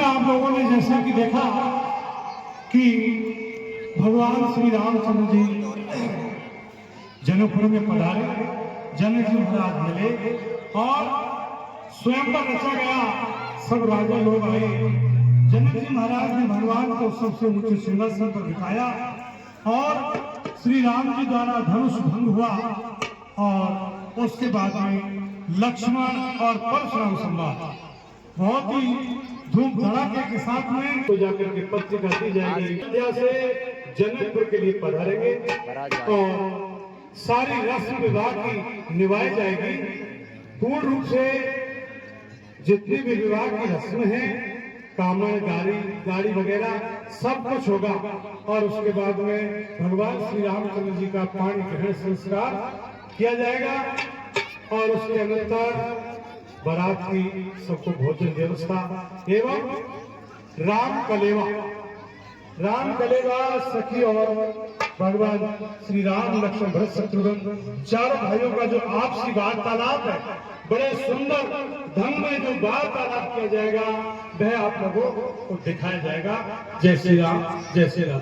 आप लोगों ने जैसा कि देखा कि भगवान श्री रामचंद्र जी जनकपुर में पधारे, जनक जी महाराज मिले और स्वयं पर रचा गया, सब राजा लोग आए। जनक जी महाराज ने भगवान को सबसे ऊंचे सिंहासन पर बिठाया और श्री राम जी द्वारा धनुष भंग हुआ और उसके बाद में लक्ष्मण और परशुराम संवाद बहुत ही धूम धड़ाके के साथ में तो जाकर के पत्रिका दी जाएगी। अयोध्या से जनकपुर के लिए पधारेंगे और सारी रस्म विवाह की निभाई जाएगी। पूर्ण रूप से जितनी भी विवाह की रस्म है, कामण गाड़ी वगैरह सब कुछ होगा और उसके बाद में भगवान श्री रामचंद्र जी का पाणी ग्रहण संस्कार किया जाएगा और उसके अनंतर बारात की सबको भोजन व्यवस्था एवं राम कलेवा सखी और भगवान श्री राम लक्ष्मण भरत शत्रुघ्न चारों भाइयों का जो आपसी वार्तालाप है, बड़े सुंदर ढंग में जो वार्तालाप किया जाएगा वह आप लोगों को दिखाया जाएगा। जय श्री राम, जय श्री राम।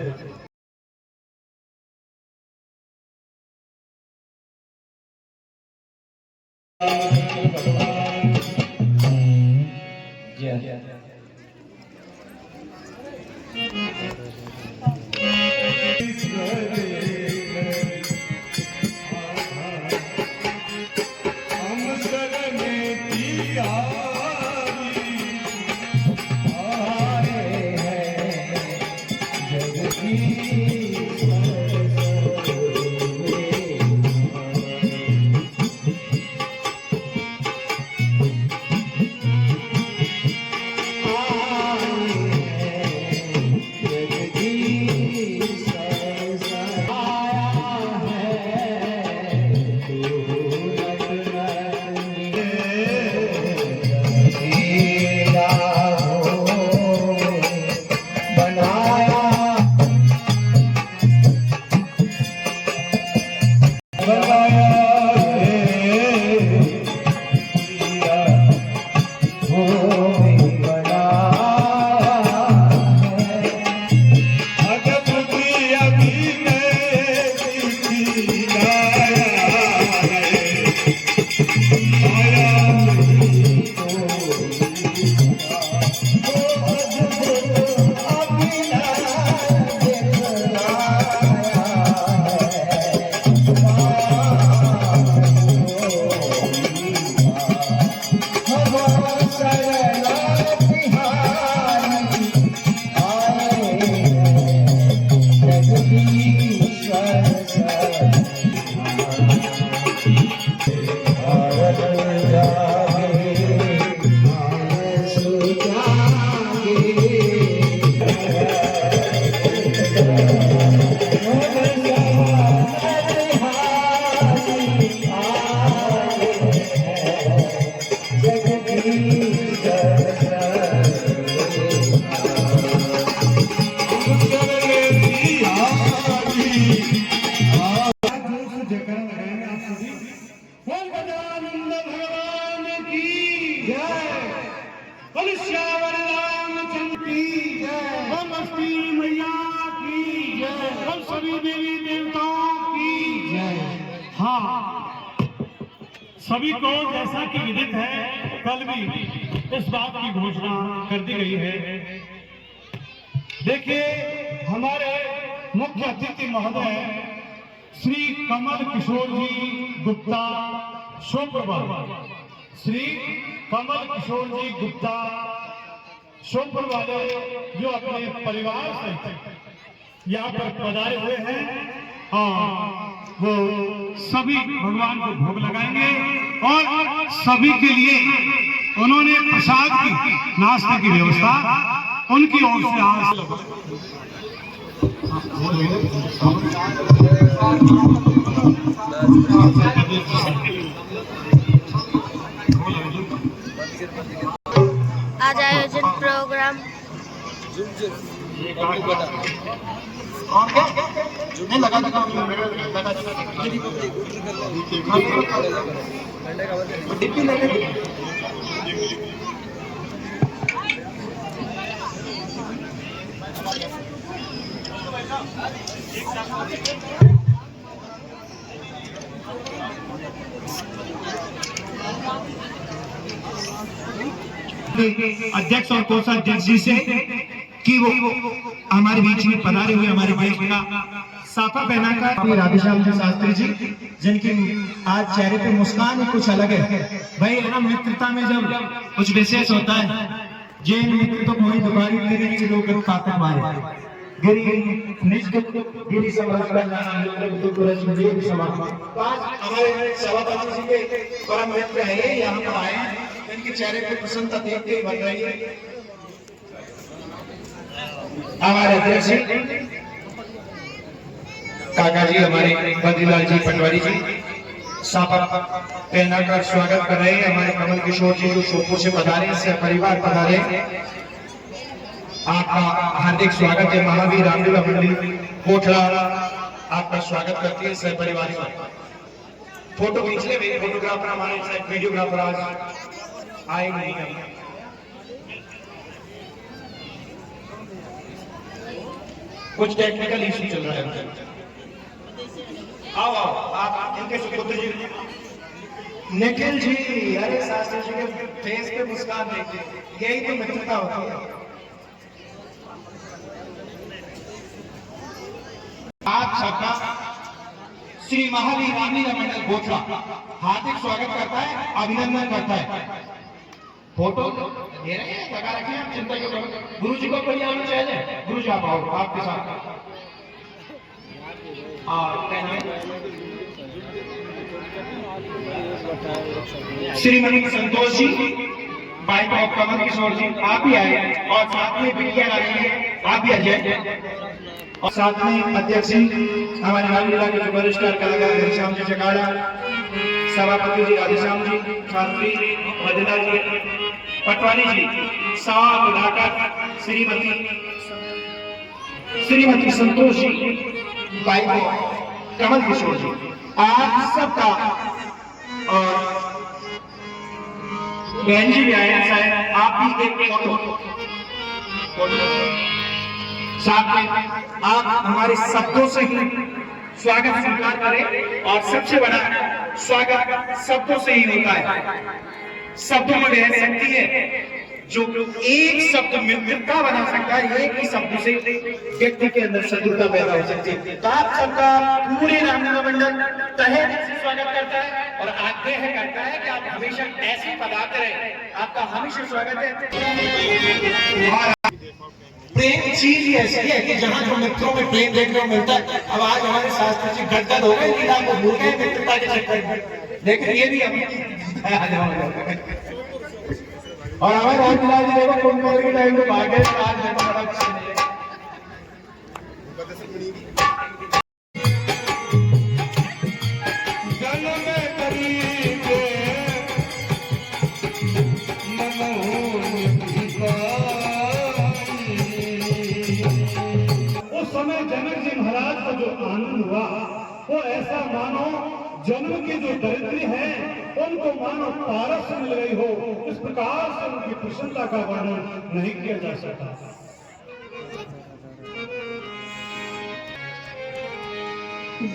सभी को जैसा कि विदित है, कल भी इस बात की घोषणा कर दी गई है। देखिए, हमारे मुख्य अतिथि महोदय श्री कमल किशोर जी गुप्ता, शुक्रवार श्री कमल किशोर जी गुप्ता सोमपुर वाले जो अपने परिवार से यहाँ पर पधारे हुए हैं, हाँ वो सभी भगवान को भोग लगाएंगे और सभी के लिए उन्होंने प्रसाद की नाश्ते की व्यवस्था उनकी ओर से आज आयोजित प्रोग्राम अध्यक्ष और कोषाध्यक्ष जी से कि वो हमारे बीच में पधारे हुए हमारे देश का साफा पहनाकर राधेश्याम जी शास्त्री जी, जिनकी आज चेहरे पे मुस्कान ही कुछ अलग है। भाई है ना, मित्रता में जब कुछ विशेष होता है, जैन मित्र तो मोहि दुबारी तेरे लोग ताकत मारे गिरी निष्ठ गिरी समझ कर नाम तो गुरज में समान। आज हमारे सभापति जी के परम मित्र है, यहाँ पर आए हैं, इनके चेहरे पे प्रसन्नता देखते ही बन रही है। हमारे अध्यक्ष काका जी हमारे बद्रीलाल जी पटवारी जी साफा पहनाकर स्वागत कर रहे हैं। हमारे कमल किशोर जी जो सोमपुर से पधारे, से परिवार पधारे, आपका हार्दिक स्वागत है। महावीर रामलीला मंडली कोठला आपका स्वागत करती है सह परिवार। फोटो खींच ले, फोटोग्राफर हमारे साथ, वीडियोग्राफर आज आए नहीं हैं। कुछ टेक्निकल इशू चल रहा है। आओ आओ आप इनके सुपुत्र जी निखिल जी, अरे शास्त्री जी के फेस पे मुस्कान देखिए, यही तो मित्रता होती है। आप सबका श्री महावीर रामलीला मंडल गोठला हार्दिक स्वागत करता है, अभिनंदन करता है। फोटो दे रहे हैं, लगा रखे हैं, चिंता क्यों करो। गुरु जी को बढ़िया होना चाहिए। गुरु जी आप आओ, आपके साथ श्रीमती संतोष जी, वाइफ ऑफ कमल किशोर जी, आप भी आए, और साथ में बिटिया आ रही है, आप भी आ जाए। और साथ में अध्यक्ष जी हमारे रामलीला के जो वरिष्ठ कलाकार राधेश्याम जी चकाड़ा, सभापति जी राधेश्याम जी, छात्री बद्रीलाल जी पटवारी जी, साथ मिलाकर श्रीमती संतोष जी, वाइफ कमल किशोर जी, आप सबका, और बहन जी भी आए हैं शायद, आप भी एक फोटो साथ में आप हमारे शब्दों से ही स्वागत स्वीकार करें, और सबसे बड़ा स्वागत शब्दों से ही होता है। शब्दों में रह सकती है, जो एक शब्द मित्रता बना सकता है, एक ही शब्द से व्यक्ति के अंदर शत्रुता पैदा हो सकती है। तो आप सबका पूरे रामलीला मंडल तहे दिल से स्वागत करता है और आग्रह करता है कि आप हमेशा ऐसे पधारते रहे। आपका हमेशा स्वागत है। प्रेम चीज ही ऐसी है कि जहाँ जो मित्रों में प्रेम देखने को मिलता है। अब आज हमारे शास्त्री जी गदगद हो गए, लीला को भूल गए मित्रता के चक्कर में, लेकिन ये भी और हमारे रामलीला जी देखो कुंभ मेले के टाइम में भागे आज बड़ा अच्छा नहीं है। उस समय जनक जी महाराज को जो आनंद हुआ, वो ऐसा मानो जन्म के जो दरिद्र हैं उनको मानो पारस मिल रही हो। इस प्रकार से उनकी प्रसन्नता का वर्णन नहीं किया जा सकता।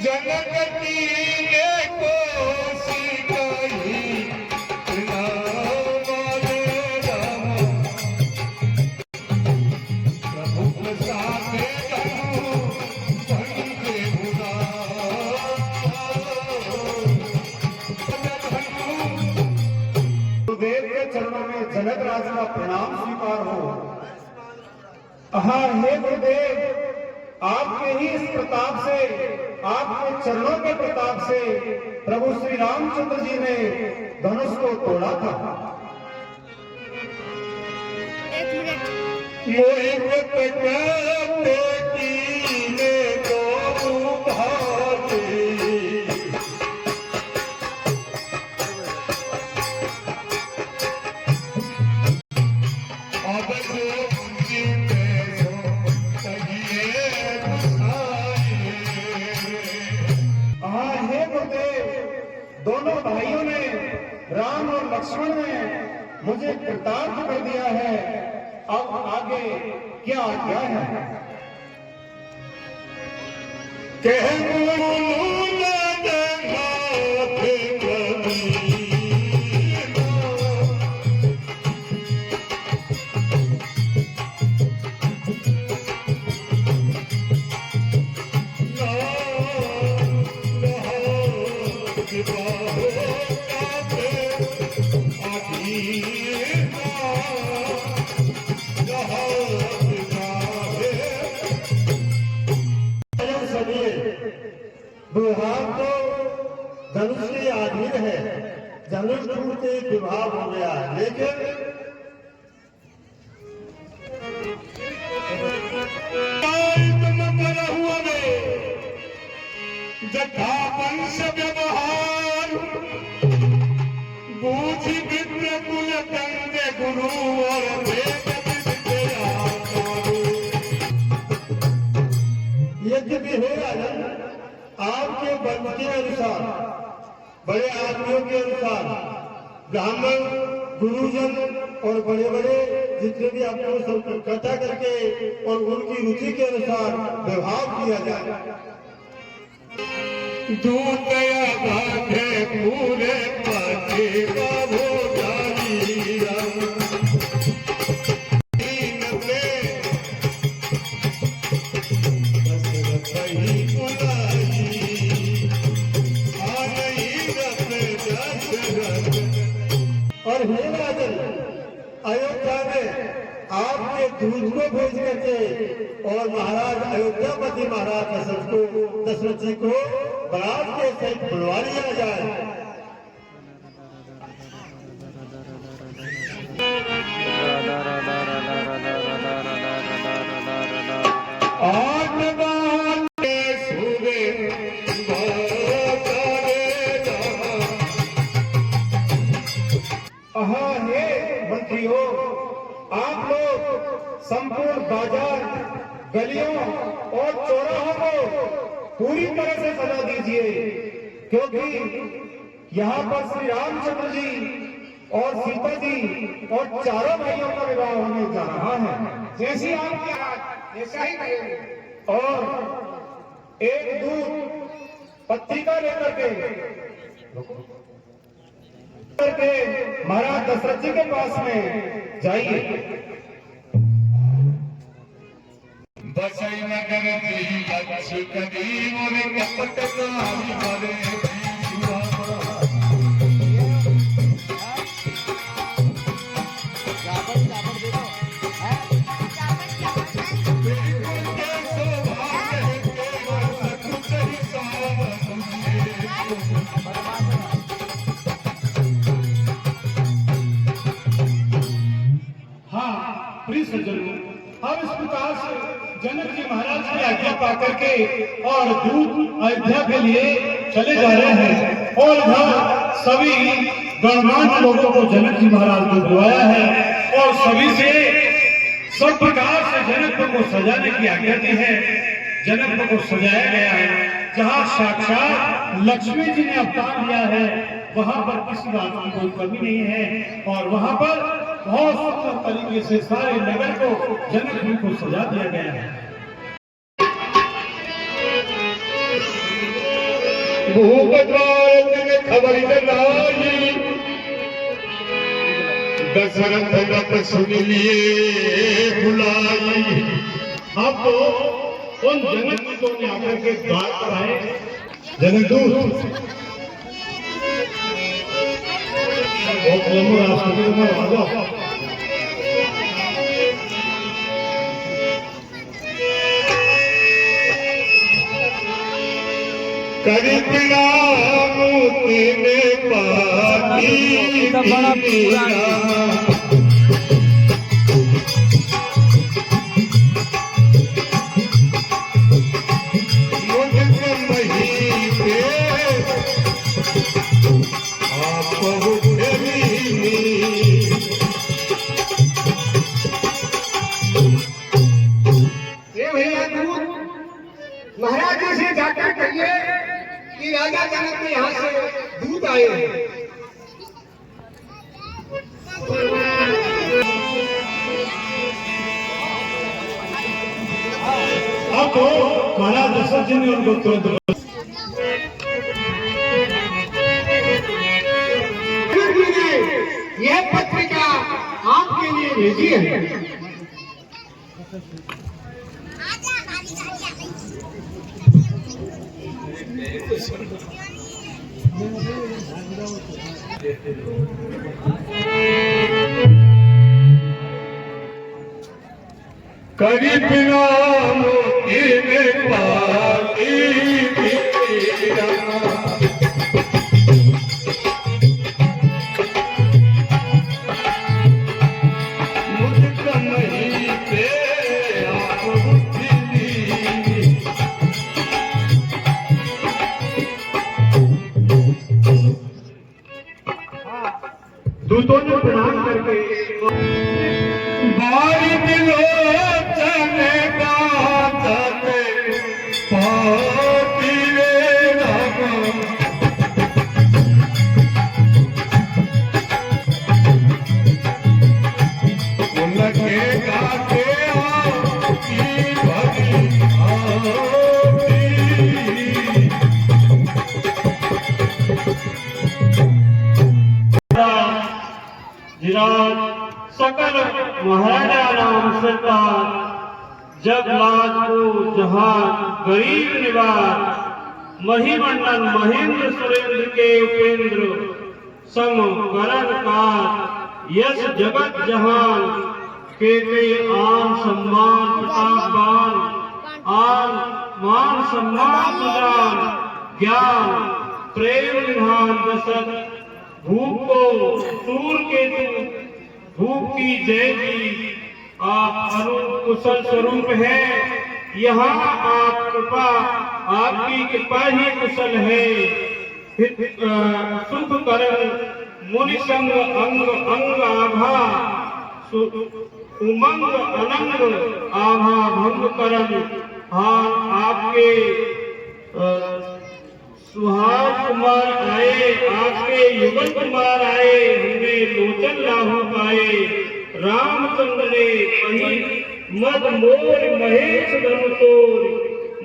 जनक गुरुदेव के चरणों में जनक राज का प्रणाम स्वीकार हो। हाँ हे गुरुदेव, आपके ही इस प्रताप से, आपके चरणों के प्रताप से प्रभु श्री रामचंद्र जी ने धनुष को तोड़ा था। दोनों भाइयों ने, राम और लक्ष्मण ने मुझे कृतार्थ कर दिया है। अब आगे क्या क्या है? विवाह तो धनुष के आधीन है, धनुष टूटते विवाह हो गया, लेकिन जथा वंश व्यवहार बूझ विद्य कुल कंद गुरु और वेद विद्या। यद्यपि हे राजन, आपके वंश के अनुसार, बड़े आदमियों के अनुसार, ब्राह्मण गुरुजन और बड़े बड़े जितने भी आपको सब इकट्ठा करके और उनकी रुचि के अनुसार व्यवहार किया जाए। दूतया बाधे पूरे पाके बाबो जानी राम और हे राजन, अयोध्या में आपके दूध को भेज करके और महाराज अयोध्यापति महाराज दशरथ जी को बारात के सहित बुलवा लिया जाए। मंत्रियों, आप लोग संपूर्ण बाजार, गलियों और चौराहों को पूरी तरह से सजा दीजिए, क्योंकि यहाँ पर श्री रामचंद्र जी और सीता जी और चारों भाइयों का विवाह होने जा रहा है। जैसी आपकी हाथ ऐसा ही करेंगे। और एक दूत पत्रिका लेकर के महाराज दशरथ जी के पास में जाइए। बसई नगर जी लक्ष कदी मोरे कपट नारी मरे अब इस प्रकार से जनक जी महाराज की आज्ञा पा करके और दूत अयोध्या के लिए चले जा रहे हैं। और इधर सभी गणमान्य लोगों को जनक जी महाराज ने बुलाया है और सभी से सब प्रकार से जनक को सजाने की आज्ञा दी है। जनक को सजाया गया है। जहाँ साक्षात लक्ष्मी जी ने अवतार लिया है, वहां पर किसी बात की कोई कमी नहीं है। और वहां पर बहुत सुंदर तरीके से सारे नगर को जनक जी को सजा दिया गया है। खबर दशरथ रथ सुन लिए बुलाई। अब तो उन जनक दूतों ने आकर के द्वार पर आए। जनक दूत बहुत लंबा रास्ते में आ जाओ। करितना मोती में पानी बड़ा महाराज जी से जाकर कहिए कि राजा जनक के यहाँ से दूत आए हैं। अब तो महाराज दशरथ जी ने उनको तुरंत यह पत्रिका आपके लिए भेजी है। करी बिना मोती में पानी मुझको नहीं पे आप दूतों ने प्रणाम करके बारी दिलो चले गाते पाती रे राम उनके गाते की भगी सकल महाराजा नाम सरकार जब लाज को जहान गरीब निवार महिमंडन महेंद्र सुरेंद्र के उपेंद्र सम करण कार यश जगत जहान के आन सम्मान प्रतापवान आन मान सम्मान सुजान ज्ञान प्रेम विधान दशक भूप को सूर के भूप की जय जी आप अरुण कुशल स्वरूप है। यहाँ आप कृपा आपकी कृपा ही कुशल है। सुख करण मुनि संग अंग अंग आभा उमंग अनंग आभा भंग करण हाँ आपके सुहाग कुमार आए आपके युगल कुमार आए हमने लोचन लाहू पाए रामचंद्र ने मही मद मोर महेश धन तोर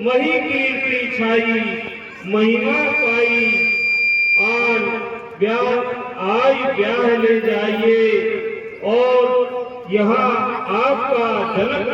मही कीर्ति छाई महिमा पाई आन ब्याह आई ब्याह ले जाइए और यहाँ आपका जनक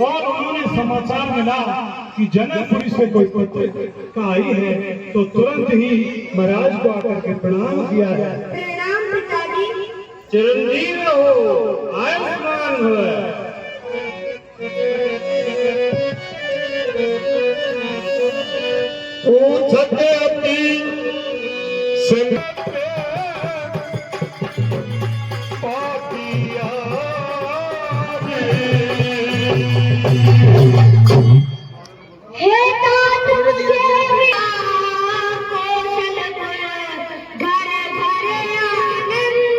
और उन्होंने समाचार मिला कि जनकपुरी से कोई पत्र आई है तो तुरंत ही महाराज को आकर के प्रणाम किया जाए। प्रणाम पिताजी। चिरंजीव रहो आयुष्मान हो। पूछते अपनी हे तात मुझे घर घर आनंद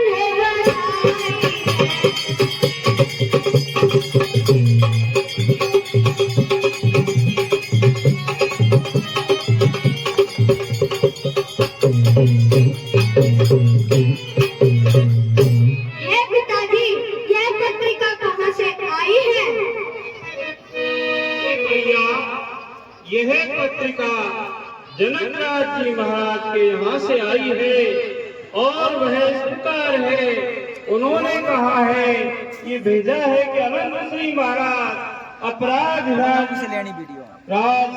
यह पत्रिका जनक राज जी महाराज के यहाँ से आई है और वह स्वीकार है। उन्होंने कहा है, ये भेजा है कि अनंत श्री महाराज अपराध राज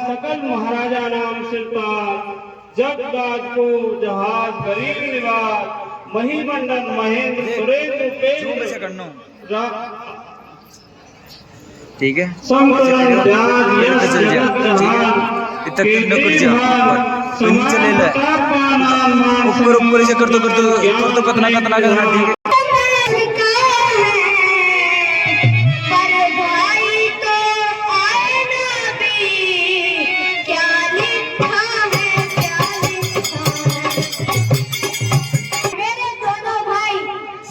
सकल महाराजा नाम सिरताज जब राजको जहाज गरीब निवास महिमंडन महेंद्र सुरेंद्र ठीक है संकरण ब्याज यश चल जा, जगत जहान इतना कितना कुछ जा नीचे ले ले ऊपर ऊपर से कर दो कतना ठीक है। पर भाई तो आए ना भी, क्या लिखा है क्या लिखा है। मेरे दोनों भाई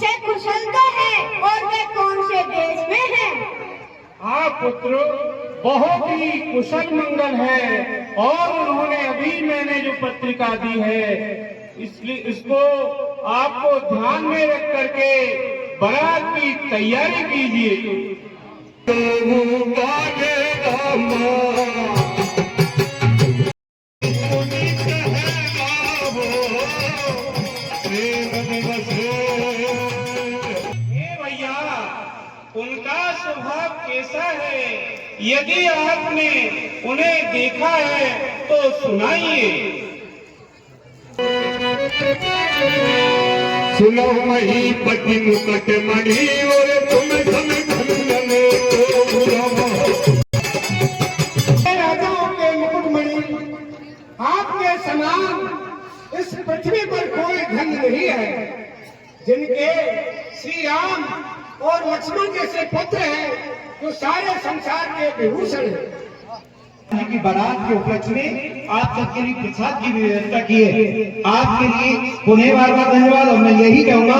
से कुशल तो है और वे कौन से देश में हैं? हाँ पुत्र, बहुत ही कुशल मंगल है। और उन्होंने अभी मैंने जो पत्रिका दी है, इसलिए इसको आपको ध्यान में रख करके बारात की तैयारी कीजिए। भैया, उनका स्वभाव कैसा है? यदि आपने उन्हें देखा है तो सुनाइए। सुनो मही पति मुकट मणि और तुम समय खंडन राजाओं के मुकुटमणि, आपके समान इस पृथ्वी पर कोई धन नहीं है। जिनके श्री राम और लक्ष्मण जैसे पुत्र हैं, जो सारे संसार के विभूषण हैं। की बारात के उपलक्ष्य में आप सबके लिए प्रसाद की व्यवस्था की है। आपके लिए पुनः बार बार धन्यवाद। और मैं यही कहूँगा,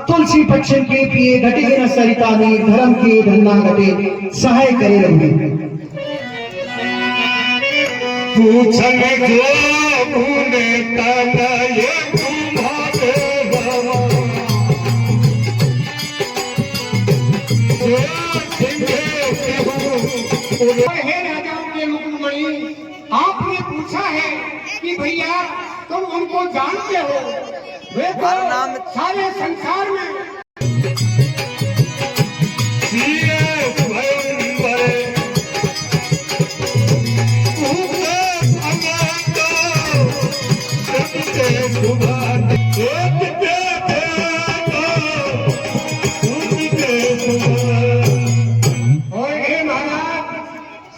तुलसी पक्षन के पिए घटे न सरिता में, धर्म के धन्ना घटे सहाय करे रघुवीर। पूछन जो भूले ताना ये तुम्हारे बाबा, हे राजाओं के मुकुटमणि, आपने पूछा है कि भैया तुम उनको जानते हो? वे तो सारे संसार में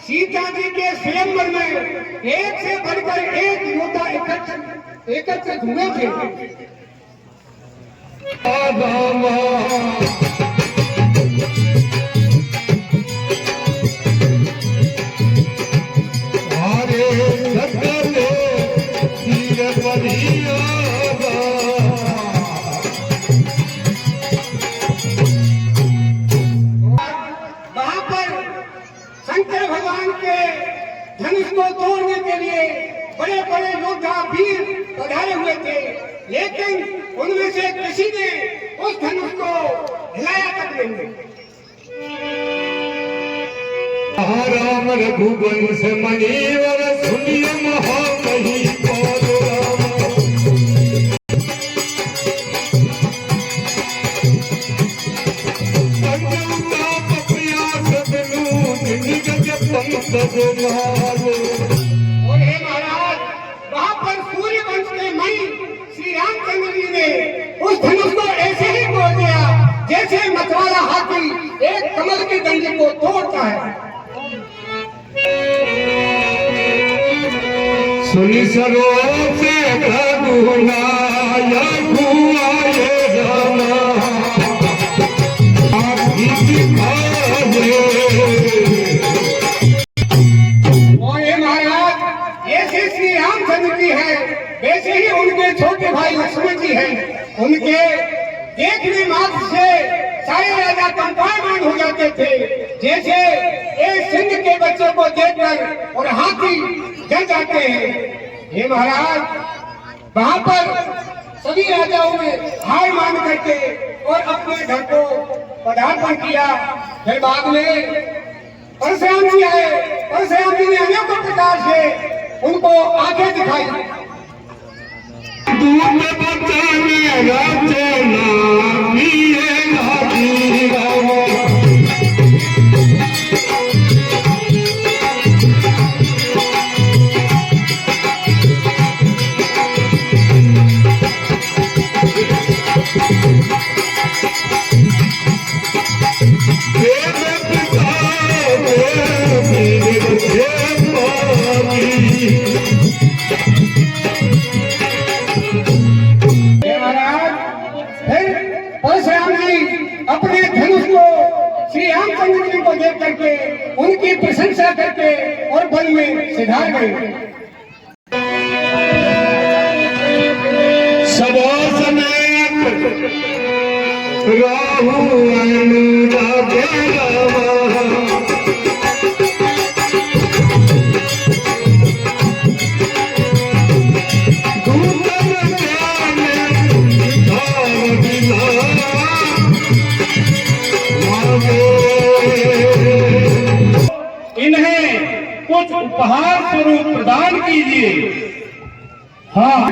सीता जी के स्वयंवर में एक से बढ़कर एक योद्धा एकत्रित हुए थे। वहां पर शंकर भगवान के धनुष को तोड़ने के लिए बड़े बड़े योद्धा वीर पधारे हुए थे, लेकिन उनमें से किसी ने उस धनुष को हिलाया तक नहीं। राम रघुवंश मणिवर सुनिय महामही बोलो और हे महाराज, वहां पर सूर्य वंश के मणि श्री रामचंद्र जी ने उस धनुष को ऐसे ही तोड़ दिया जैसे मतवाला हाथी एक कमल के डंडे को तोड़ता है। सुनी सरो से वैसे ही उनके छोटे भाई लक्ष्मण जी हैं। उनके देखने मात्र से सारे राजा कंपायमान हो जाते थे, जैसे एक सिंह के बच्चों को देखकर और हाथी डर जाते हैं। हे महाराज, वहां पर सभी राजाओं ने हार मान करके और अपने घर को पदार्पण किया। फिर बाद में परशुराम जी आए। परशुराम जी ने अनेकों प्रकार से आगे दिखाई। दूध बचाने रचना पिए लागी रामा। महाराज फिर परशुराम जी अपने धनुष को श्री रामचंद्र जी को देख करके उनकी प्रशंसा करके और बल में सिधार गए। सबो समेत राहु अनुरागे रामा। इन्हें कुछ उपहार स्वरूप प्रदान कीजिए। हाँ,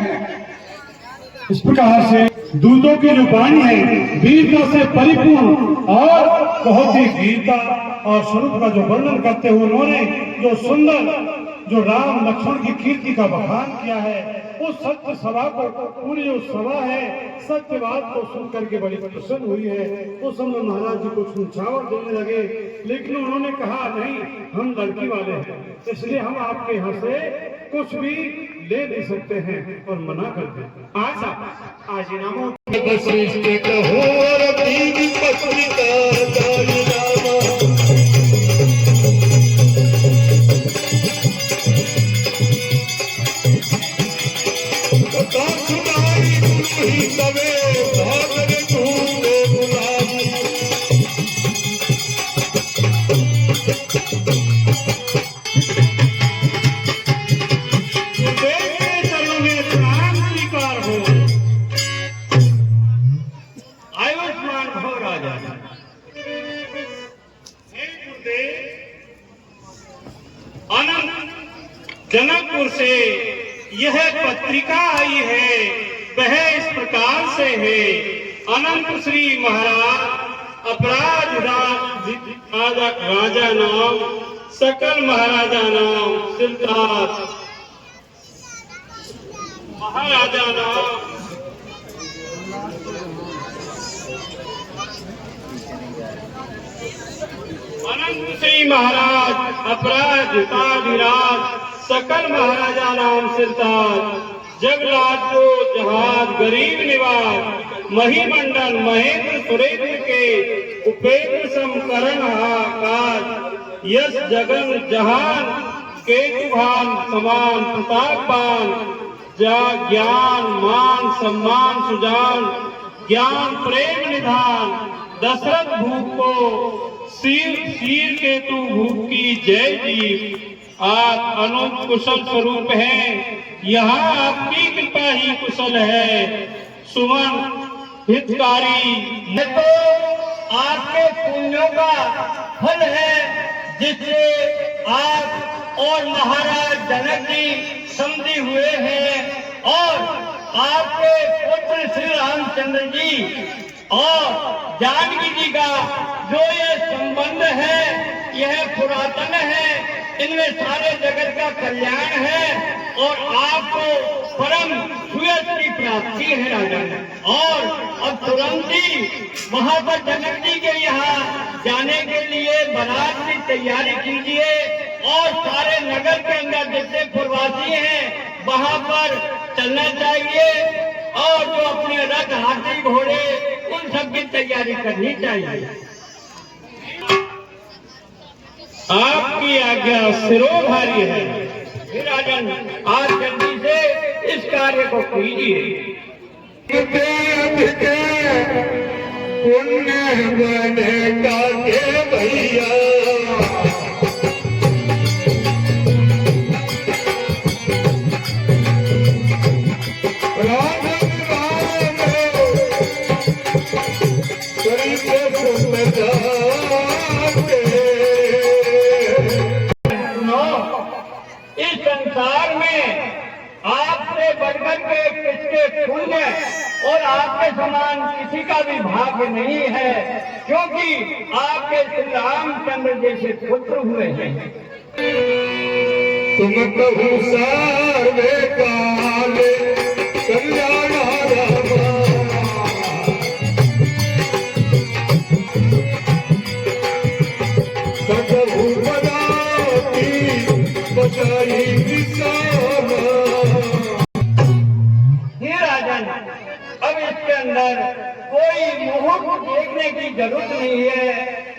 इस प्रकार से दूधों की जो पानी है वीरता से परिपूर्ण और बहुत ही वीरता और स्वरूप का जो वर्णन करते हुए उन्होंने जो सुंदर जो राम लक्ष्मण की कीर्ति का बखान किया है, उस सत्य सभा को पूरी जो सभा है सत्य बात को सुन करके बड़ी प्रसन्न हुई है। उस समय महाराज जी को छुछावर देने लगे, लेकिन उन्होंने कहा नहीं, हम लड़की वाले हैं, इसलिए हम आपके यहाँ से कुछ भी ले नहीं सकते हैं और मना करते हैं। आज इनामों जनकपुर से यह पत्रिका आई है, वह इस प्रकार से है। अनंत श्री महाराज अपराध राजा नाम सकल महाराजा नाम सिद्धार्थ महाराजा नाम अनंत श्री महाराज अपराध सकल महाराजा नाम सिद्धार्थ जगलाट को जहाज गरीब निवास महिमंडल महेंद्र सुरेंद्र के उपेंद्र समकरण आकाश यश जगन जहान केतुभान समान प्रतापवान ज्ञान मान सम्मान सुजान ज्ञान प्रेम निधान दशरथ भूप को शीर केतु भूप की जय जी। आप अनंत कुशल स्वरूप हैं, यहाँ आपकी कृपा ही कुशल है। सुमन हितकारी ये तो आपके पुण्यों का फल है, जिससे आप और महाराज जनक जी समझे हुए हैं और आपके पुत्र श्री रामचंद्र जी और जानकी जी का जो ये संबंध है यह पुरातन है, इनमें सारे जगत का कल्याण है और आपको परम सुयश की प्राप्ति है राजन। और अब तुरंत ही वहां पर जनक जी के यहाँ जाने के लिए बारात की तैयारी कीजिए और सारे नगर के अंदर जितने प्रवासी हैं वहां पर चलना चाहिए और जो अपने रथ हाथी घोड़े उन सब की तैयारी करनी चाहिए। आपकी आज्ञा सिरोधार्य है राजन, आज जल्दी से इस कार्य को कीजिए। पुण्य बनेगा के भैया इस संसार में आपसे बढ़कर के किसके पुण्य और आपके समान किसी का भी भाग्य नहीं है, क्योंकि आपके श्री रामचंद्र जैसे पुत्र हुए हैं। तुम कहू सर्वे काले कल्याण सकहु बदाती बचाई किसान। हे राजन, अब इसके अंदर कोई मुहूर्त देखने की जरूरत नहीं है।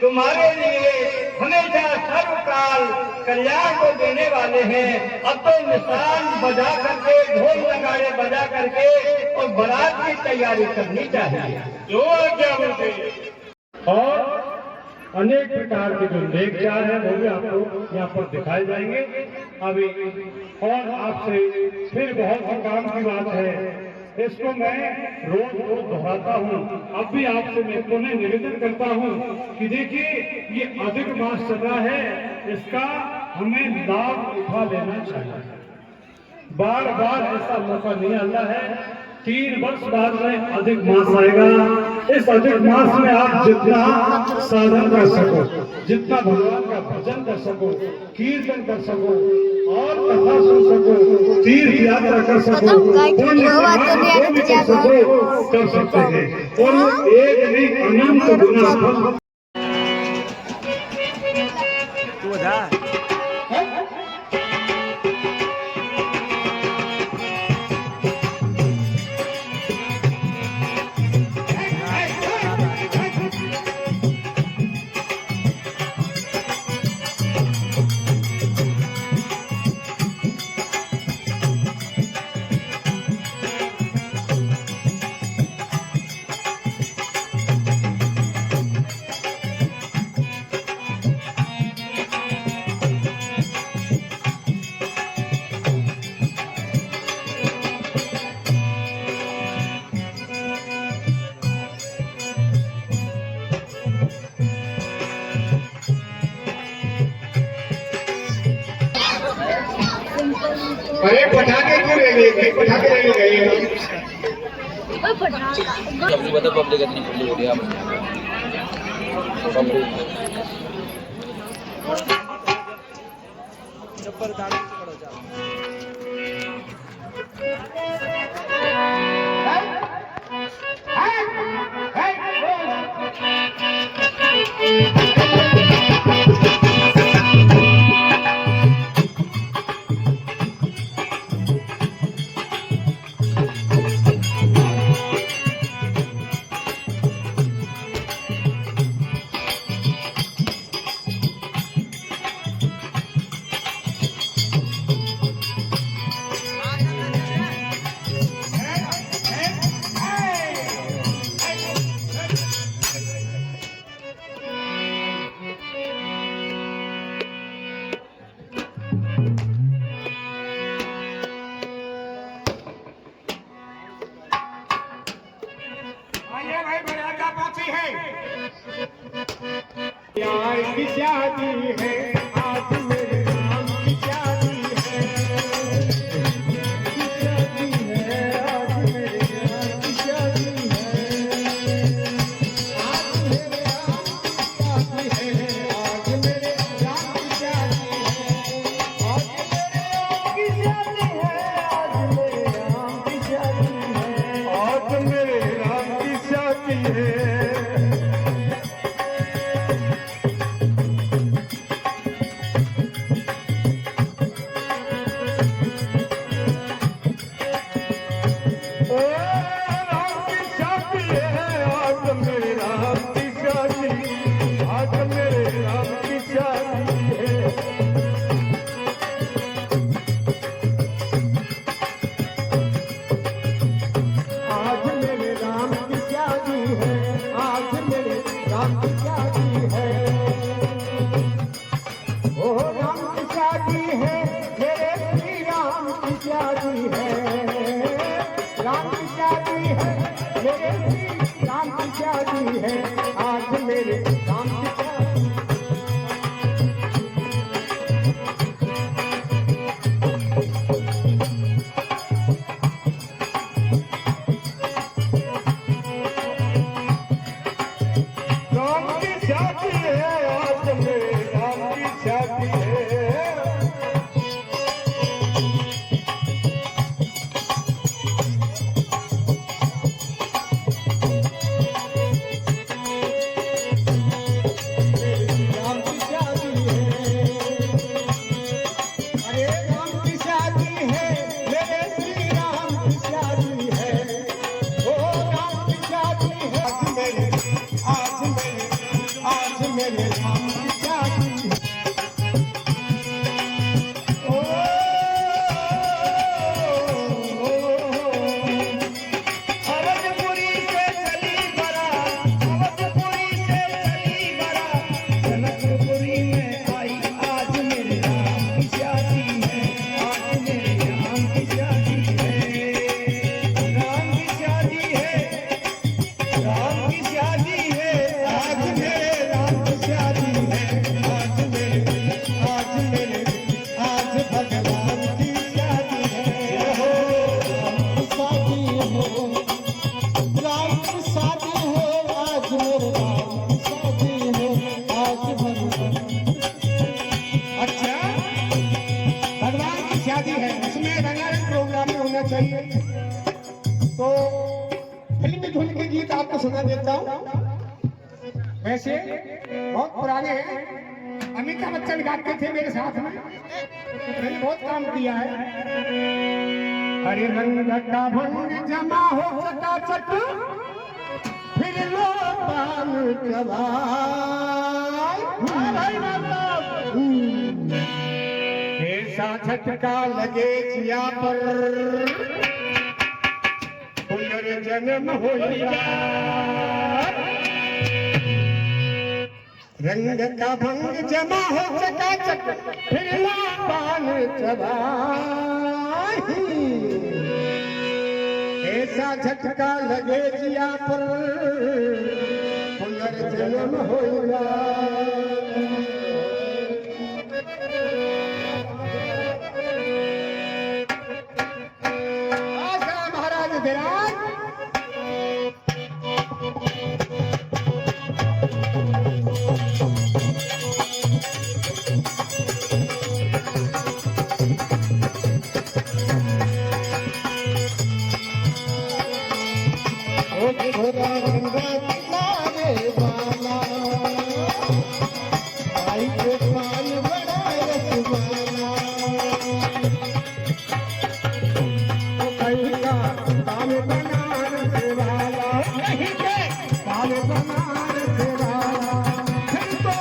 तुम्हारे लिए हमेशा सर्वकाल कल्याण को देने वाले हैं। अब तो निशान बजा करके, ढोल नगाड़े बजा करके और बारात की तैयारी करनी चाहिए। जो आज्ञा होती और अनेक प्रकार के जो नेक चार हैं वो भी आपको यहाँ पर दिखाए जाएंगे अभी। और आपसे फिर बहुत ही काम की बात है, इसको मैं रोज रोज दोहराता हूँ। अब भी आपसे मैं पुनः निवेदन करता हूँ कि देखिए ये अधिक मास चल रहा है, इसका हमें लाभ उठा लेना चाहिए। बार बार ऐसा मौका नहीं आता है। 3 वर्ष बाद में अधिक मास आएगा। इस अधिक मास में आप जितना साधन कर सको, जितना भगवान का भजन कर सको, कीर्तन कर सको और कथा सुन सको, तीर्थ यात्रा कर सको, पुण्य कमाई कर सको, कर सकते हैं। और एक भी अनंत गुना फल अरे पटाखे क्यों ले गए? पटाखे लेने गए हैं। पब्लिक बता, पब्लिक इतनी खुली हो रही है पब्लिक। की शादी है आज मेरे नाम की शादी है। शादी है आज मेरे नाम की शादी है। आज मेरे नाम की शादी है। आज मेरे नाम की शादी है। आज मेरे नाम की शादी है। आज मेरे नाम की शादी है। आज मेरे नाम की शादी है। भगवान की शादी है हो शादी हो राम की शादी है आज मेरे राम की शादी है आज भगवान। अच्छा, भगवान की शादी है, उसमें रंगारंग प्रोग्राम में होना चाहिए। तो फिल्मी धुन के गीत आपको सुना देता हूँ। वैसे बहुत पुराने हैं, अमिताभ बच्चन गाते थे मेरे साथ में, मैंने बहुत काम किया है। हरे रंग का भंग जमा हो चकाचक, फिर लो पान चबाए। ऐसा झटका लगे जिया पर, पुनर्जन्म होगा। रंग का भंग जमा हो चकाचक, फिर ला पान चबाए। ऐसा झटका लगे जिया पर, पुनर्जन्म होगा। आजा महाराज विराज। घोड़ा गंगा किनारे वाला भाई के पान बड़ा रसवाला। कहीं का काल बनारस वाला, कहीं के काल बनारस वाला। फिर तो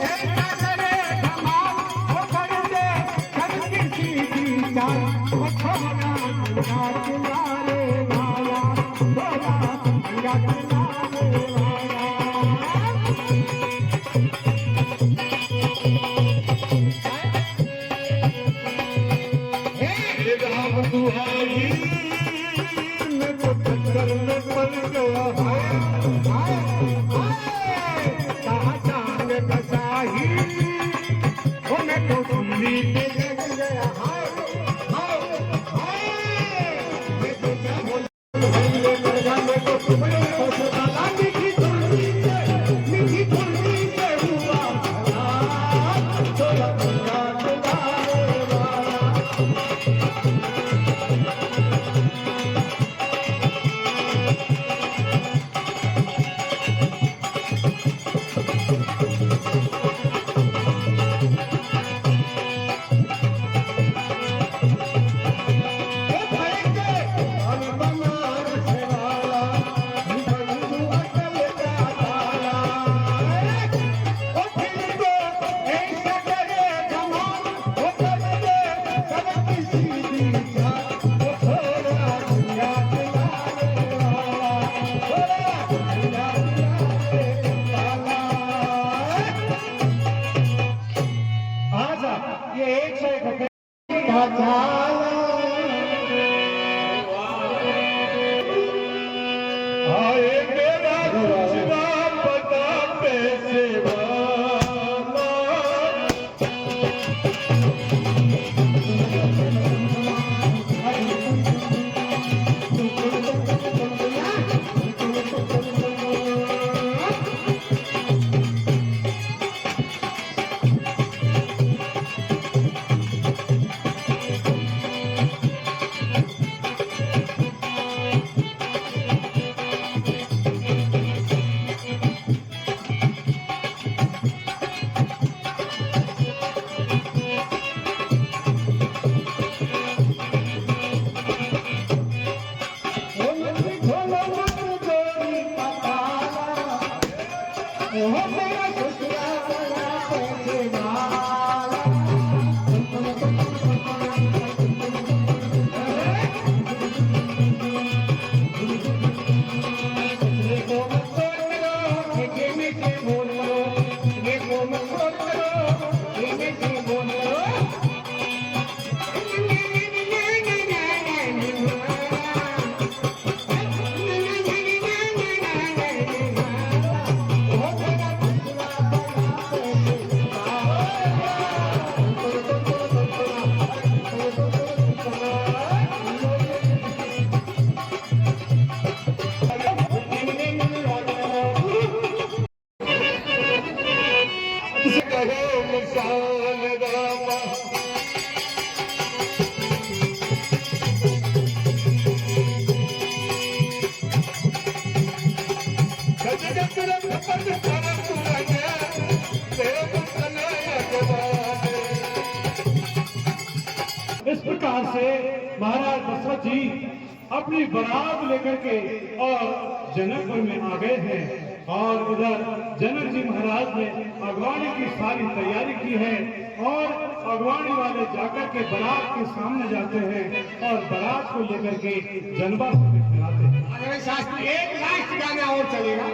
ऐसा करे धमाल, वो कर दे सब किसी की जान। वो छोड़ा गंगा किनारे वाला, छोड़ा गंगा किनारे वाला। ये राम दुहाई मैं तो चक्कर में पड़ गया कहा चांद बसाही, वो मैं तो सुनली पे लग गया। हाय हाय हाय, मैं तो क्या बोल भैया करगा, मैं तो तुम्हें खुशहाला। मीठी धुनी से हुआ भला, छोड़ा गंगा किनारे वाला। आए मेरा दूसरा पता पैसे वाला। प्रकार से महाराज दशरथ जी अपनी बारात लेकर के और जनकपुर में आ गए हैं और उधर जनक जी महाराज ने अगवानी की सारी तैयारी की है और अगवानी वाले जाकर के बारात के सामने जाते हैं और बारात को लेकर के जनवा समेत मिलाते हैं। अगर शास्त्री एक लास्ट गाना और चलेगा।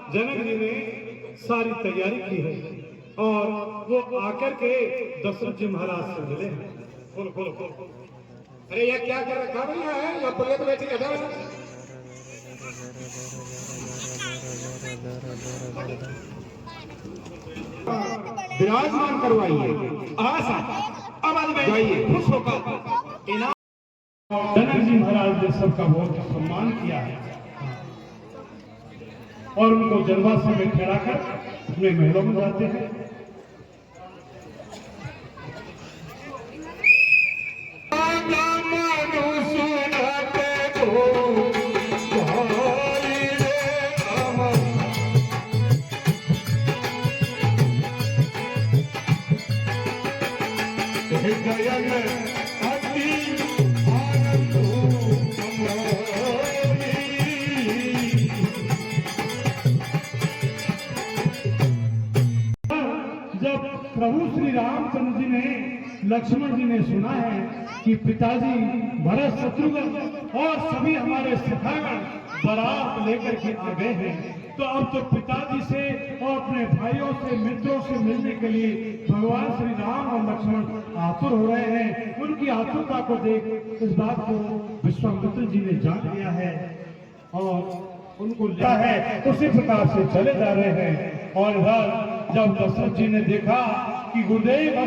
जनक जी ने सारी तैयारी की है और वो आकर के दशरथ जी महाराज से मिले हैं। खोलो खोलो खोलो। अरे ये क्या कर रखा भैया है या पुलिस बैठी है विराजमान करवाइए। अब जाइए खुश होकर इनाम। जनक जी महाराज ने सबका बहुत सम्मान किया है और उनको जनवास में ठहराकर अपने महलों में जाते हैं। प्रभु श्री रामचंद्र जी ने लक्ष्मण जी ने सुना है कि पिताजी भरत शत्रुघ्न और सभी हमारे सखागण बारात लेकर के आ गए हैं, तो अब तो पिताजी से और अपने भाइयों से मित्रों से मिलने के लिए भगवान श्री राम और लक्ष्मण आतुर हो रहे हैं। उनकी आतुरता को देख इस बात को विश्वामित्र जी ने जान लिया है और उनको लिया है, उसी प्रकार से चले जा रहे हैं। और इधर जब दशरथ जी ने देखा कि गुरुदेव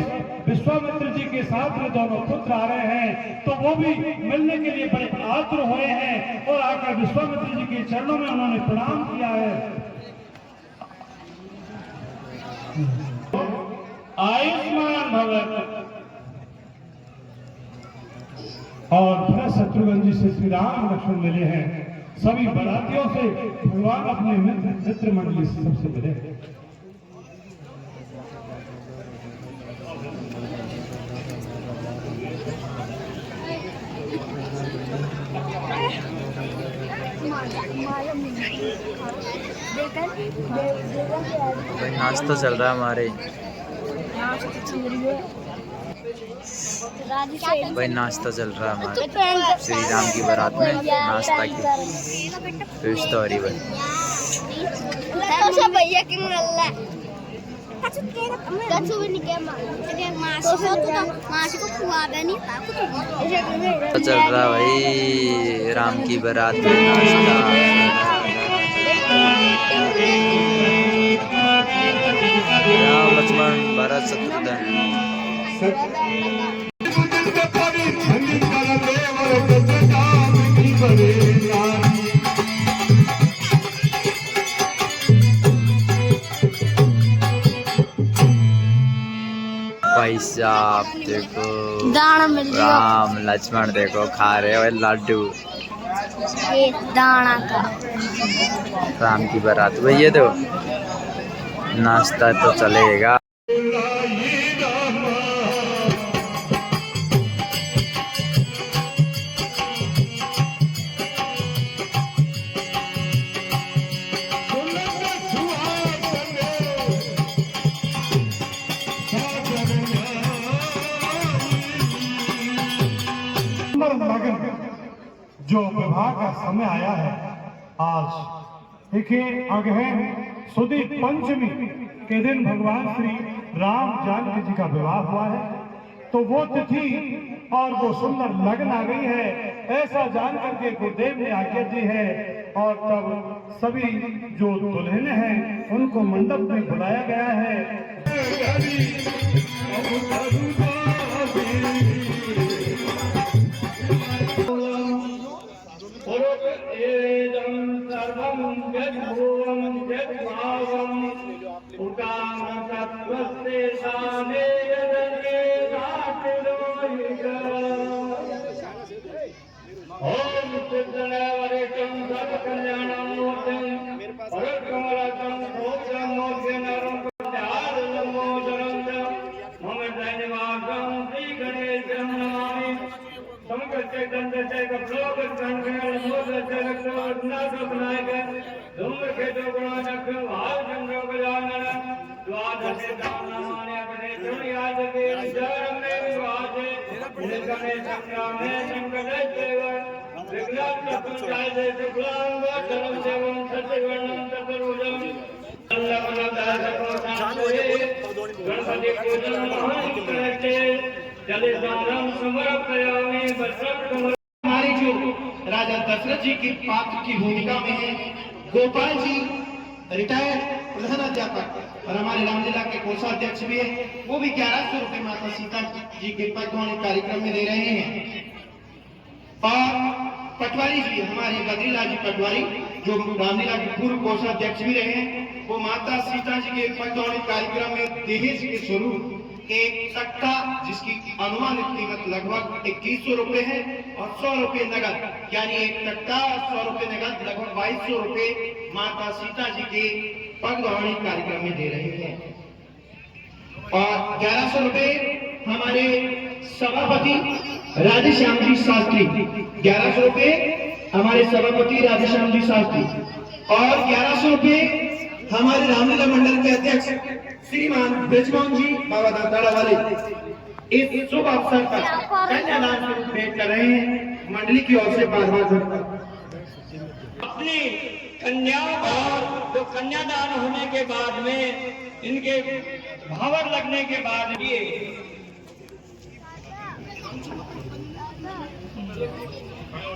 विश्वामित्र जी के साथ में दोनों पुत्र आ रहे हैं, तो वो भी मिलने के लिए बड़े आतुर हुए हैं और आकर विश्वामित्र जी के चरणों में उन्होंने प्रणाम किया है। आयुष्मान भव। और भरत शत्रुघ्न जी से श्री राम लक्ष्मण मिले हैं। सभी बारातियों से भगवान अपने मित्र मंडली से सबसे मिले हैं। भाई नाच तो चल रहा है हमारे, भाई नाश्ता चल रहा है हमारे श्री राम की बारात में नाश्ता की व्यवस्था हो रही है। भैया की तो चल रहा है भाई राम की बारात में नाश्ता। राम लक्ष्मण भरत शत्रुघ्न भाई साहब देखो, दाना मिल गया राम लक्ष्मण देखो खा रहे हो लड्डू ये दाना का। राम की बारात हुई। ये तो नाश्ता तो चलेगा। लगन जो विवाह का समय आया है आज, देखिए अगहन सुदी पंचमी के दिन भगवान श्री राम जानकी जी का विवाह हुआ है। तो वो तिथि और वो सुंदर लगन आ गई है, ऐसा जान करके गुरुदेव ने आज्ञा दी है। और तब सभी जो दुल्हन हैं उनको मंडप में बुलाया गया है। हमारे जो राजा दशरथ जी के पात्र की भूमिका में है गोपाल जी, रिटायर्ड प्रधानाध्यापक और हमारे रामलीला के कोषाध्यक्ष भी है, वो भी 1100 रुपए माता सीता जी के पटवारी कार्यक्रम में दे रहे हैं। और पटवारी जी हमारे बद्रीलाल जी पटवारी जो रामलीला के पूर्व कोषाध्यक्ष भी रहे हैं, वो माता सीता जी के पटवारी कार्यक्रम में दहेज के स्वरूप एक तख्ता जिसकी अनुमानित कीमत लगभग 2100 रुपए है और 100 रुपए नगद, यानी एक तख्ता 100 रुपए नगद लगभग 2200 रुपए माता सीता जी के पगडंडी कार्यक्रम में दे रहे हैं। और 1100 रुपए हमारे सभापति राधेश्याम जी शास्त्री, 1100 रुपए हमारे सभापति राधेश्याम जी शास्त्री और 1100 रुपए हमारे रामलीला मंडल के अध्यक्ष श्रीमान ब्रजमोहन जी बाबा दाताड़ा वाले इस शुभ अवसर पर कन्यादान स्वरूप भेंट कर रहे हैं। मंडली की ओर से बार-बार अपनी कन्या और जो कन्यादान होने के बाद में इनके भावर लगने के बाद ये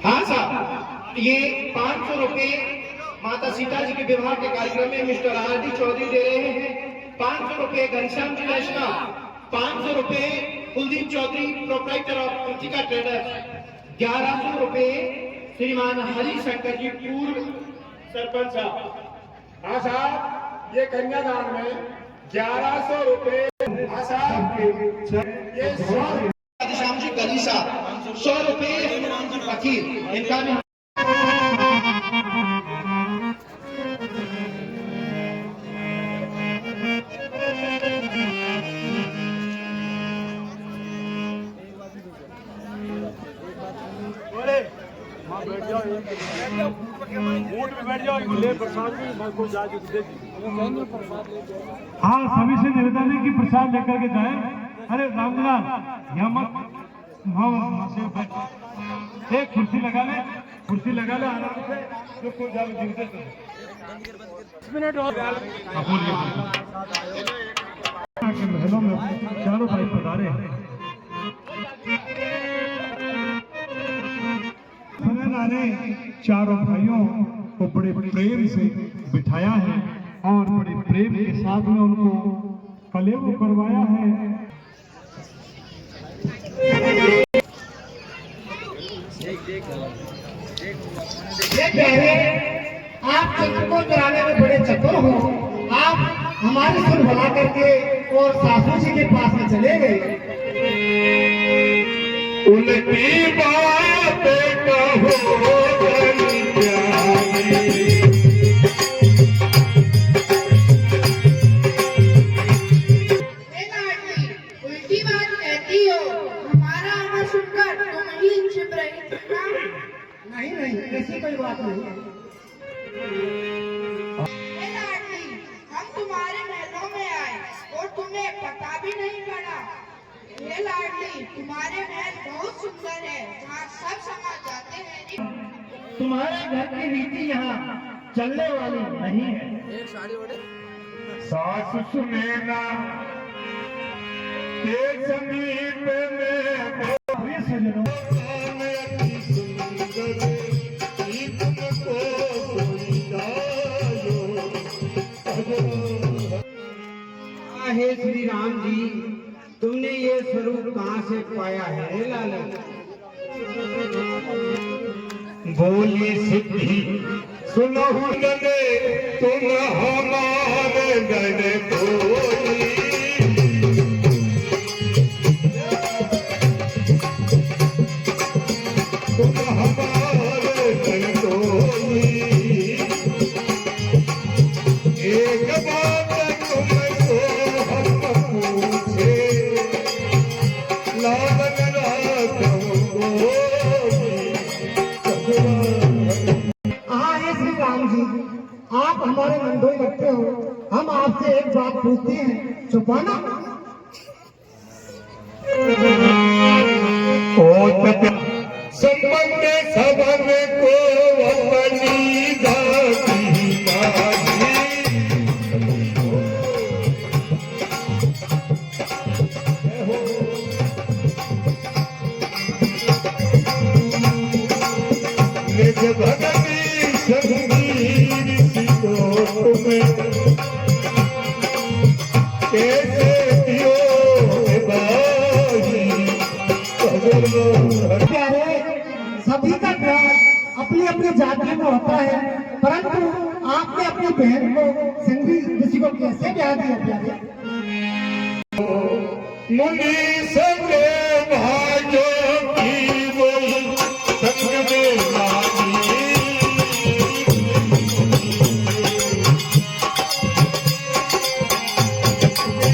हाँ साहब, ये 500 रुपए माता सीता जी के विवाह के कार्यक्रम में मिस्टर आर.डी. चौधरी दे रहे हैं। 500 रुपए घनश्याम जी वैष्णव, 500 रुपए Kuldeep Chaudhary proprietor of Kritika traders, 1100 रुपए श्रीमान हरि शंकर जी पूर्व सरपंच साहब। हाँ साहब, ये कन्यादान में 1100 रुपए। हाँ साहब, ये 100 राधेश्याम जी गली साहब 100 रुपए हनुमान जी फकीर, इनका भी हाँ, सभी से निवेदन है कि प्रसाद लेकर के जाएं। अरे रामलाल यहाँ मत, एक कुर्सी लगा ले, कुर्सी लगा ले आराम से, जो कोई जाल गिरते तो 10 मिनट और के महलों में चारों भाई पधारे हैं। ने चारों भाइयों को बड़े प्रेम से बिठाया है और बड़े प्रेम के साथ में उनको कलेव करवाया है। ये पहले आप चित्र को गिराने में बड़े चतुर हो, आप हमारी सुन भला करके और सासू जी के पास में चले गए। उनकी बात कहो बड़ी प्यारी। उल्टी बात कहती हो, हमारा अमर सुनकर तुम ही चुप रही थी ना? नहीं नहीं, ऐसी कोई बात नहीं। हम तुम्हारे महलों में आए और तुम्हें पता भी नहीं पड़ा। ये लाडली, तुम्हारे महल बहुत सुंदर है, जहाँ सब समा जाते हैं। तुम्हारे घर की रीति यहाँ चलने वाली नहीं है। सास सुनेना के समीप में सजनों, हे श्री राम जी, तुमने ये स्वरूप कहाँ से पाया है लालन? बोली सिद्धि सुनो गने तुम हमारे गने बोली। तुम हमारे गने बोली। एक बात तुमको हम पूछे लालन हाँ हे श्री राम जी, आप हमारे मंडोई रखते हो, हम आपसे एक बात पूछते हैं, छुपाना? संबंध सबन को अपनी जाति मानी। निज भगती संगीत सिको तुम्हें कैसे दियो बाही। प्यारे, सभी का प्यार अपनी अपनी जाति में होता है, परंतु आपने अपनी बहन को संगी ऋषि को कैसे प्यार दिया प्यारे? मुनि संग भाइयों की वही संग में लागी।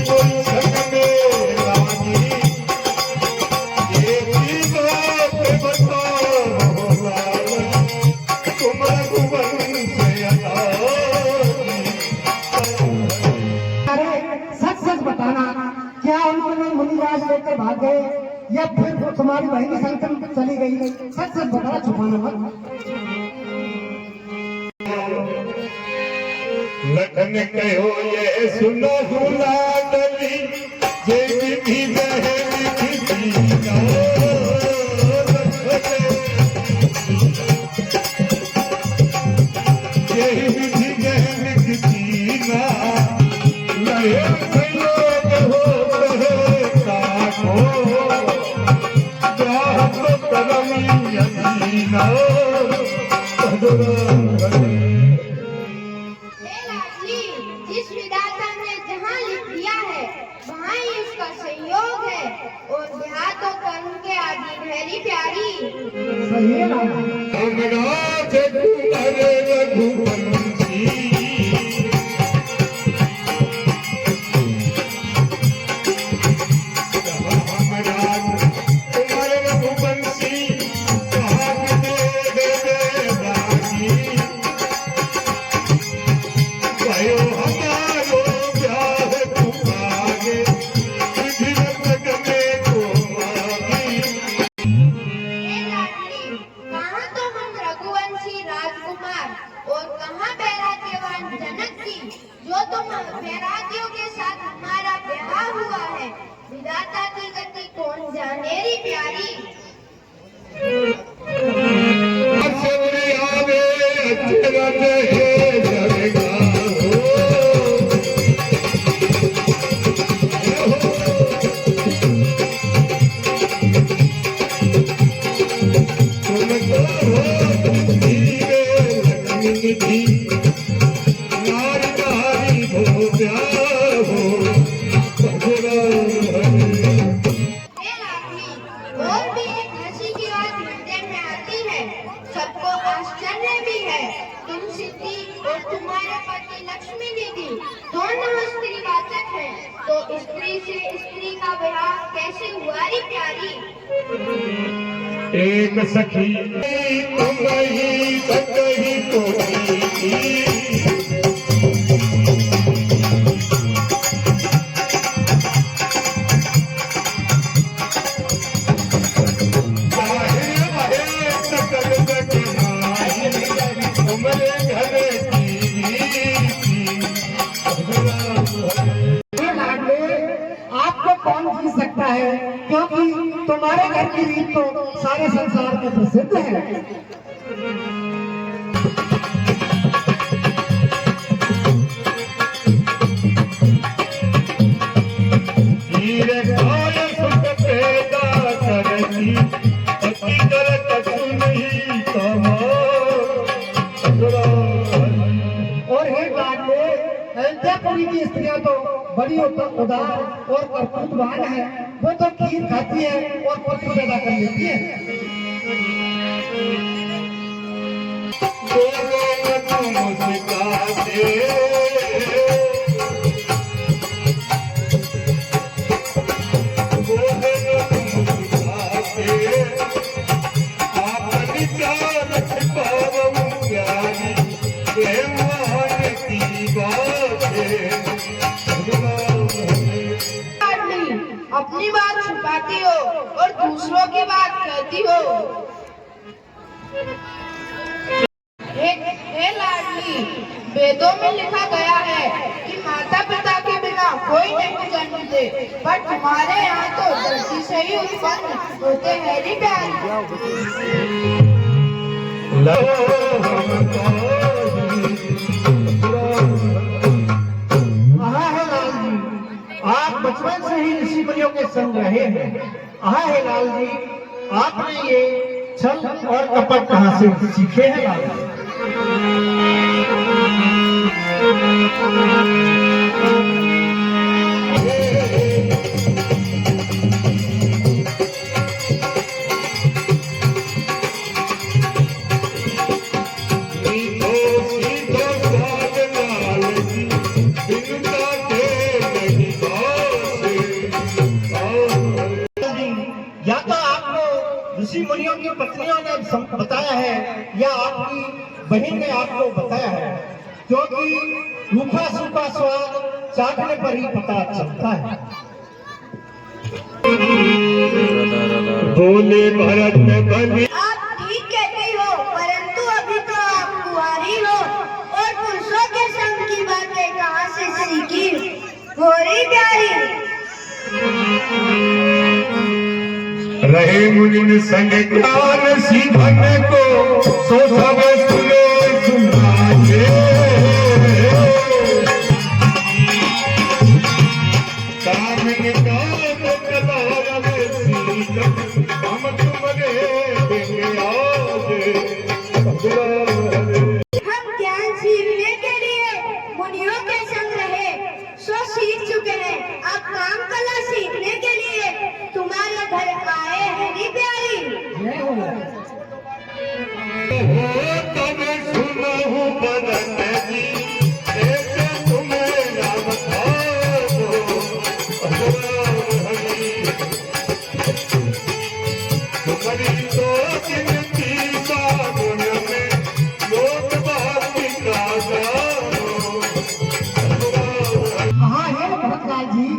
वही संग में लागी। एक ही बात बताओ लालन, तुम रघुवंश से अलागी। अरे सच सच बताना, क्या उन्होंने मुनिराज लेकर भाग गए या फिर वो तुम्हारी बहनी संग चली गई? सच सच बताना, छुपाना मत। लखन कहो ये सुनो लाडली, जे विधि बहन की यही विधि बहन की दीना। लहे संयोग हो रहे काको, ग्राहक करमी यकीना। हे लाडली, जिस विधाता ने जहाँ लिख दिया है, वहाँ ही उसका संयोग है, और ब्याह तो कर्म के आदि भैरी प्यारी। सही है ना? हमराज तुम्हारे रघुवंशी। हमराज तुम्हारे रघुवंशी, भाग दे बागी। भयो हमारो ब्याह तुम्हारे विधि रत्न में को मांगी। हे लाडली, कहाँ तो हम रघुवंशी राजकुमार और कहाँ वैराग्यवान जनक जी, जो तुम वैराग्यों के साथ हमारा ब्याह हुआ है। विधाता की गति कौन जाने री प्यारी। सबरी आवे अचरज है जगगा हो। तुमको हो धीरे लक्ष्मी थी, नारी नारी हो प्यार हो। भगवान स्त्री से स्त्री का विवाह कैसे हुआ रे प्यारी? एक सखी तुम ही सकही कोई आपको कौन जीत सकता है, क्योंकि तुम्हारे घर की रीत तो सारे संसार में प्रसिद्ध है। और हे लाडले, अयोध्यापुरी की स्त्रियां तो बड़ी उदार और करतूतवान है। वो तो खीर खाती है और पुत्र पैदा कर लेती है। अपनी बात छुपाती हो और दूसरों की बात कहती हो। हे लाडली, वेदों में लिखा गया है कि माता पिता के बिना कोई नहीं जन्म दे, पर तुम्हारे यहाँ तो धरती से ही उत्पन्न होते हैं रे प्यारी। आप बचपन से ही ऋषि मुनियों के संग रहे हैं। हाँ है लाल जी, आपने ये छल और कपट कहाँ से सीखे हैं लाल जी? या तो आपको ऋषि मुनियों की पत्नियों ने बताया है या आपकी बहन ने आपको बताया है, क्योंकि रूखा सूखा स्वाद चाखने पर ही पता चलता है। बोले भरत में बनी आप ठीक कहती हो, परंतु अभी तो आप कुंवारी हो और पुरुषों के संग की बातें कहाँ से सीखी हो रही प्यारी? रहे मुनि संग ज्ञान सीखन को, सो सब सुने सुनाए। कामिन काम कलारव सीख, हम तुम्हारे देंगे आज। हम ज्ञान सीखने के लिए मुनियों के संग रहे, सो सीख चुके हैं। अब काम कला सीखने के लिए तुम्हारे घर आए हैं रे प्यारी। तब सुनहु बदन जी, ऐसे तुम्हें नाम खाओ। तुम्हारी तो गिनती सागुन में, लोक बात का जानो। हाँ है भरतलाल जी,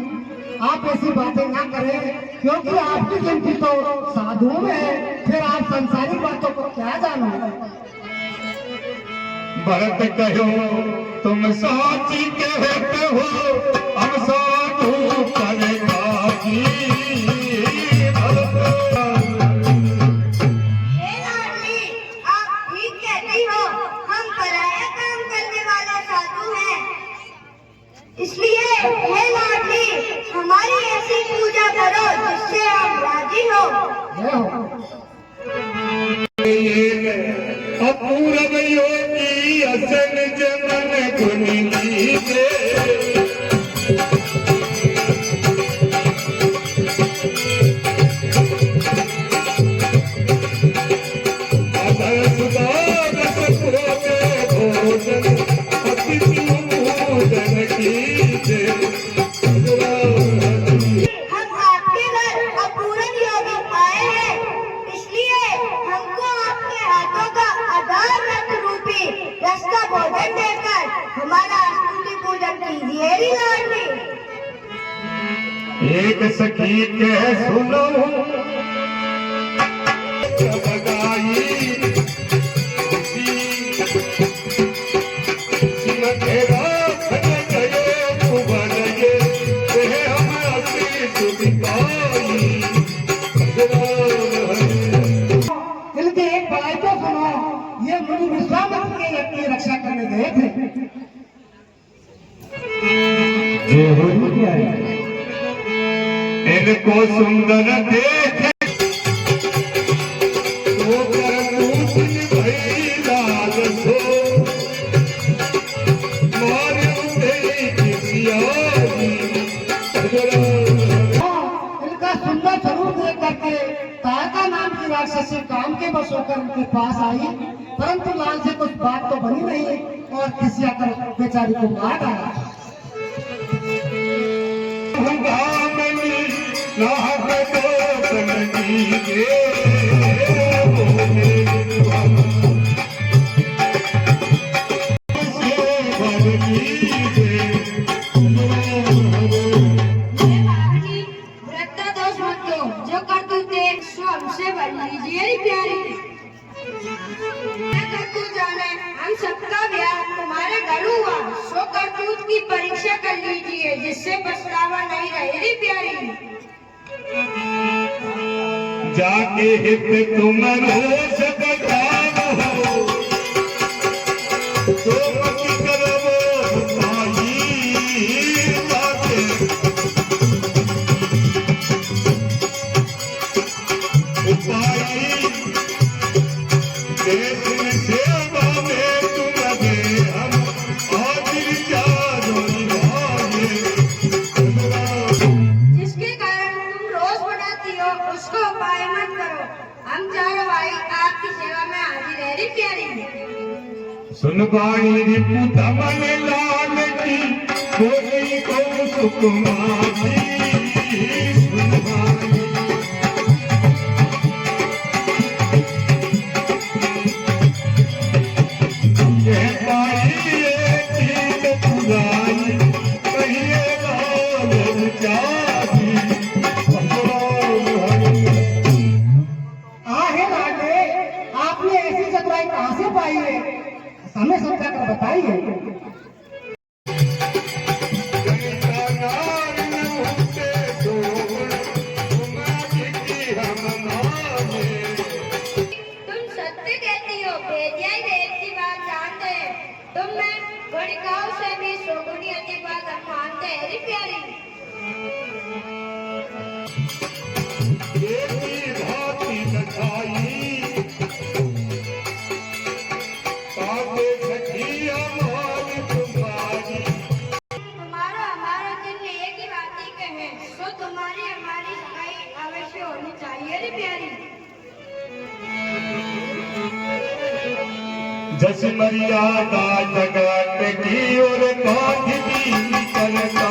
आप ऐसी बातें ना करें, क्योंकि आपकी गिनती तो साधुओं में है। फिर आप संसारी बातों को क्या जानो? भरत कहो तुम साची कहते हो, हम साधु करेगा जी। हे लाडली, आप ठीक कहती हो, हम पराया काम करने वाले साधु हैं। इसलिए हे लाडली, हमारी ऐसी पूजा करो जिससे आप राजी हो। अपूर्व योगी असन जमन गुनी लीजे। अदर सुदारस पुरोगे भोजन, अतिथि भोजन कीजे। एक सखी के सुनो लगाई खुशी सिम तेरा खन गए उबल गए वे हम आशीष दिखाई इनके एक भाई को सुनो, ये मुनि विश्वामित्र के यज्ञ की रक्षा करने गए थे। इनको सुंदर देखे तो करतूत भई लाल सो मारे उठे किसियाई इनका सुंदर स्वरूप देख करके तारका नाम की राक्षसी काम के बस होकर उनके पास आई, परंतु लाल से कुछ बात तो बनी नहीं और किसी आकर बेचारी को मार डाला। जो करतूते सो हमसे बन लीजिए रे प्यारी। मैं करतूत जाने हम सबका ब्याह तुम्हारे घर हुआ, सो करतूत की परीक्षा कर लीजिए जिससे पछतावा नहीं रहे रे प्यारी। जाके हित तुम रोज बजाओ तो मत करो भाई जाके उपाई देश में सेवा में तुम लगे हम हाजिर चारों निभाए जिसके कारण तुम रोज बनाती हो उसको उपाय मत करो, हम चारों भाई आपकी सेवा में हाजिर है रे प्यारी। सुन भाई रिपु धमन लाल की बोली को सुकुमारी सुन भाई ये भाई ये चीज पुरानी कहिए लाल जाती आहे राजे, आपने ऐसी चतुराई कहाँ से पाई है, हमें समझा कर बताइए। तुम सत्य कहती हो, भेदिया वेद की बात जानते हैं, तुम में गणिकाओं से भी सौगुनी की बात हम मानते हैं रे प्यारी। तुम्हारा हमारा दिन एक ही बात ही कहे, सो तुम्हारी हमारी सगाई अवश्य होनी चाहिए रे प्यारी। जस मर्यादा जगत की और कांध की करता